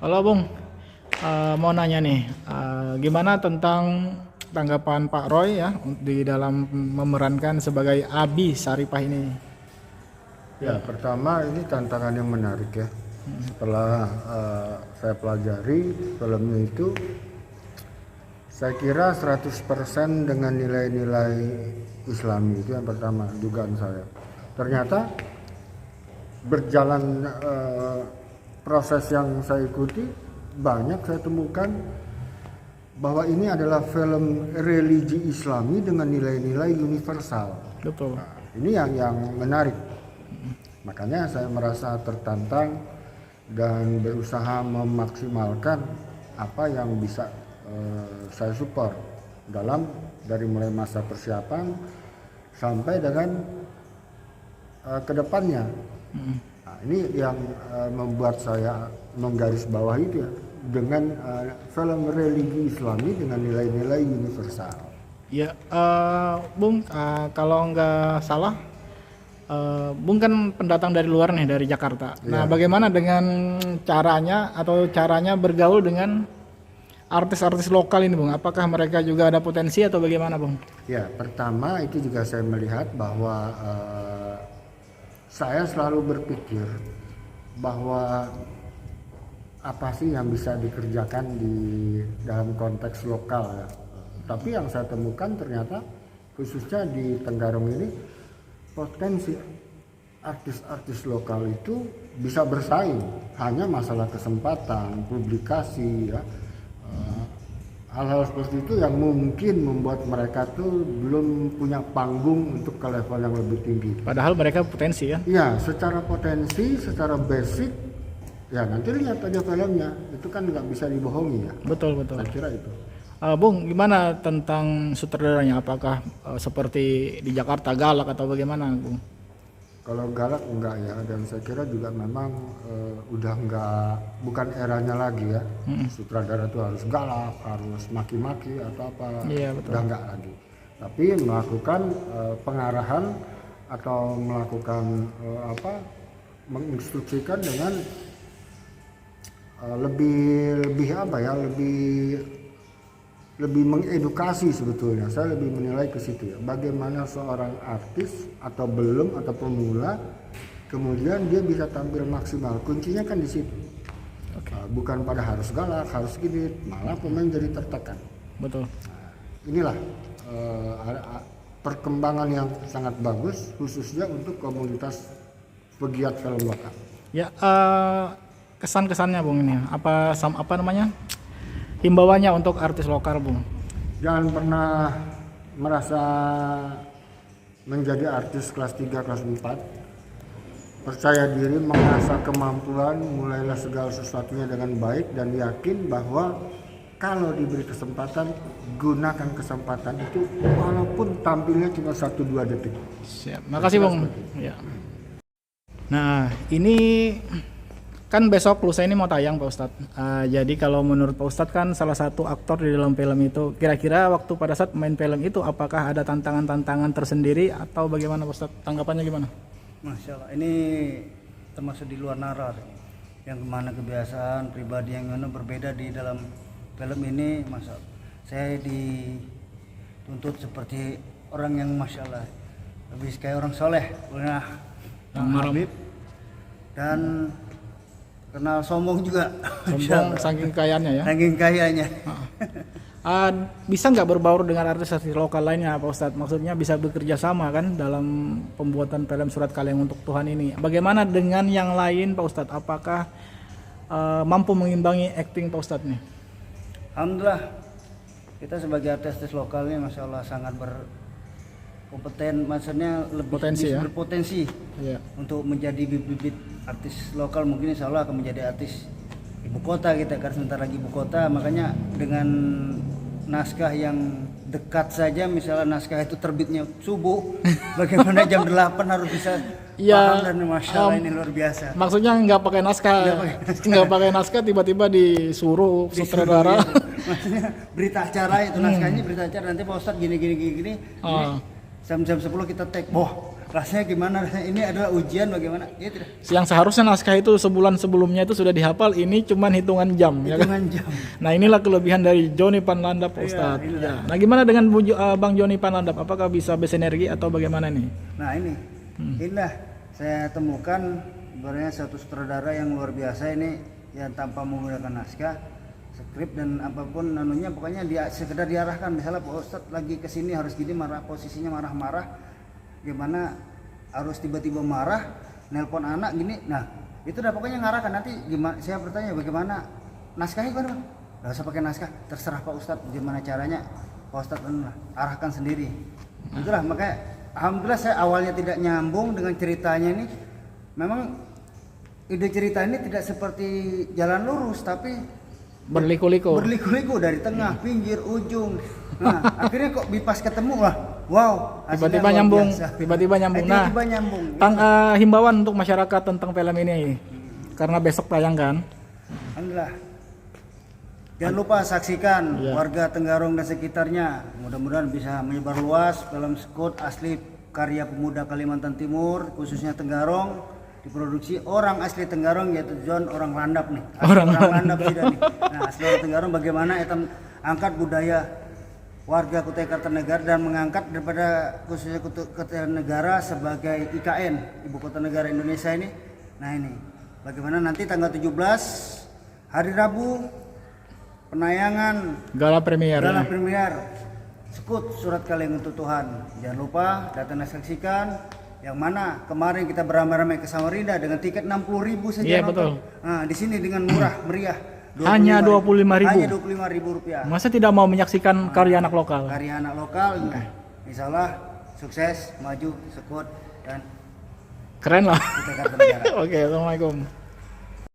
Halo Bung, mau nanya nih, gimana tentang tanggapan Pak Roy ya di dalam memerankan sebagai Abi Saripah ini? Ya, pertama ini tantangan yang menarik ya. Setelah saya pelajari filmnya itu, saya kira 100% dengan nilai-nilai Islami itu yang pertama dugaan saya. Ternyata berjalan proses yang saya ikuti, banyak saya temukan bahwa ini adalah film religi Islami dengan nilai-nilai universal. Betul. Nah, ini yang menarik. Makanya saya merasa tertantang dan berusaha memaksimalkan apa yang bisa saya support dari mulai masa persiapan sampai dengan kedepannya. Nah, ini yang membuat saya menggarisbawahi itu ya, dengan film religi Islami dengan nilai-nilai universal. Ya, Bung, kalau nggak salah, Bung kan pendatang dari luar nih, dari Jakarta. Nah, Ya. bagaimana dengan caranya bergaul dengan artis-artis lokal ini, Bung? Apakah mereka juga ada potensi atau bagaimana, Bung? Ya, pertama itu juga saya melihat bahwa saya selalu berpikir bahwa apa sih yang bisa dikerjakan di dalam konteks lokal ya. Tapi yang saya temukan ternyata khususnya di Tenggarong ini potensi artis-artis lokal itu bisa bersaing, hanya masalah kesempatan, publikasi ya. Hal-hal seperti itu yang mungkin membuat mereka tuh belum punya panggung untuk ke level yang lebih tinggi. Padahal mereka potensi kan? Ya, secara potensi, secara basic, ya nanti lihat aja filmnya, itu kan nggak bisa dibohongi ya. Betul, betul. Saya kira itu. Bung, gimana tentang sutradaranya? Apakah seperti di Jakarta galak atau bagaimana, Bung? Kalau galak enggak ya, dan saya kira juga memang udah enggak, bukan eranya lagi ya. Sutradara itu harus galak, harus maki-maki atau apa, Iya, betul. udah enggak lagi. Tapi melakukan pengarahan atau melakukan menginstruksikan dengan lebih apa ya, lebih mengedukasi sebetulnya. Saya lebih menilai ke situ ya. Bagaimana seorang artis atau belum atau pemula kemudian dia bisa tampil maksimal. Kuncinya kan di situ. Bukan pada harus galak, harus gini, malah pemain jadi tertekan. Betul. Inilah perkembangan yang sangat bagus khususnya untuk komunitas pegiat film lokal. Ya, kesan-kesannya, Bung, ini apa namanya? Himbauannya untuk artis lokal, Bung. Jangan pernah merasa menjadi artis kelas 3, kelas 4. Percaya diri, mengasah kemampuan, mulailah segala sesuatunya dengan baik dan yakin bahwa kalau diberi kesempatan, gunakan kesempatan itu walaupun tampilnya cuma 1-2 detik. Siap. Makasih, Bung. Ya. Nah, ini kan besok lusa ini mau tayang, Pak Ustadz. Jadi kalau menurut Pak Ustadz kan salah satu aktor di dalam film itu, kira-kira waktu pada saat main film itu apakah ada tantangan-tantangan tersendiri atau bagaimana, Pak Ustadz? Tanggapannya gimana? Masya Allah, ini termasuk di luar nalar. Yang kemana kebiasaan pribadi yang mana berbeda di dalam film ini, Masya Allah. Saya dituntut seperti orang yang Masya Allah, lebih kayak orang soleh, punya Habib, dan kenal sombong juga. Sombong saking kayanya ya. Saking kayanya. Bisa nggak berbaur dengan artis-artis lokal lainnya, Pak Ustadz? Maksudnya bisa bekerja sama kan dalam pembuatan film Surat Kaleng untuk Tuhan ini. Bagaimana dengan yang lain, Pak Ustadz? Apakah mampu mengimbangi acting Pak Ustadz nih? Alhamdulillah, kita sebagai artis lokalnya Masya Allah sangat berkompeten, maksudnya lebih Potensi ya? berpotensi Iya. untuk menjadi bibit-bibit artis lokal. Mungkin insya Allah akan menjadi artis ibu kota kita, karena sebentar lagi ibu kota. Makanya dengan naskah yang dekat saja, misalnya naskah itu terbitnya subuh, bagaimana jam 8 harus bisa Ya, paham, dan Masya Allah ini luar biasa. Maksudnya nggak pakai naskah, nggak pakai naskah tiba-tiba disuruh sutradara. Maksudnya berita acara itu naskahnya berita acara, nanti Pak Ustadz gini. Jam 10 kita take, boh rasanya gimana? Ini adalah ujian bagaimana? Ya tidak. Yang seharusnya naskah itu sebulan sebelumnya itu sudah dihafal, ini cuman hitungan jam ya kan. Hitungan jam. Nah inilah kelebihan dari Joni Panlandap Pak Ustadz. inilah. Ya. Nah gimana dengan Bang Joni Panlandap? Apakah bisa bersinergi atau bagaimana nih? Nah inilah saya temukan sebenarnya satu sutradara yang luar biasa ini, yang tanpa menggunakan naskah, skrip dan apapun anunya, pokoknya dia sekedar diarahkan. Misalnya Pak Ustadz lagi kesini harus gini, marah, posisinya marah-marah, gimana harus tiba-tiba marah, nelpon anak gini. Nah itu udah pokoknya ngarahkan. Nanti gimana, saya bertanya bagaimana naskahnya gimana? Gak usah pakai naskah, terserah Pak Ustadz gimana caranya, Pak Ustadz arahkan sendiri. Itulah makanya alhamdulillah saya awalnya tidak nyambung dengan ceritanya ini. Memang ide cerita ini tidak seperti jalan lurus, tapi Berliku-liku. berliku-liku dari tengah, pinggir, ujung. Nah akhirnya kok pas ketemu lah, wow, hasilnya Tiba-tiba luar nyambung, biasa. tiba-tiba nyambung. Nah, Tiba-tiba nyambung. himbauan untuk masyarakat tentang film ini, karena besok tayang kan. Alhamdulillah. Jangan lupa saksikan Ya. warga Tenggarong dan sekitarnya. Mudah-mudahan bisa menyebar luas film Scout asli karya pemuda Kalimantan Timur, khususnya Tenggarong, diproduksi orang asli Tenggarong, yaitu John orang Landap nih. Asli Orang Landap sudah nih. Nah, asli orang Tenggarong bagaimana etam angkat budaya warga Kutai Kartanegara dan mengangkat daripada khususnya Kutai Kartanegara sebagai IKN, Ibu Kota Negara Indonesia ini. Nah ini bagaimana nanti tanggal 17 hari Rabu penayangan Gala premier. Gala Premier Sekut Surat Kaleng untuk Tuhan. Jangan lupa datang dan saksikan. Yang mana kemarin kita beramai-ramai ke Samarinda dengan tiket 60.000 saja. Iya, nonton. betul. Nah, di sini dengan murah meriah. Hanya 25.000. Hanya 25.000 rupiah. Masa tidak mau menyaksikan karya anak lokal? Karya anak lokal. Insya Allah sukses, maju, Sekut dan Keren lah. Kutai Kartanegara. Oke, assalamualaikum.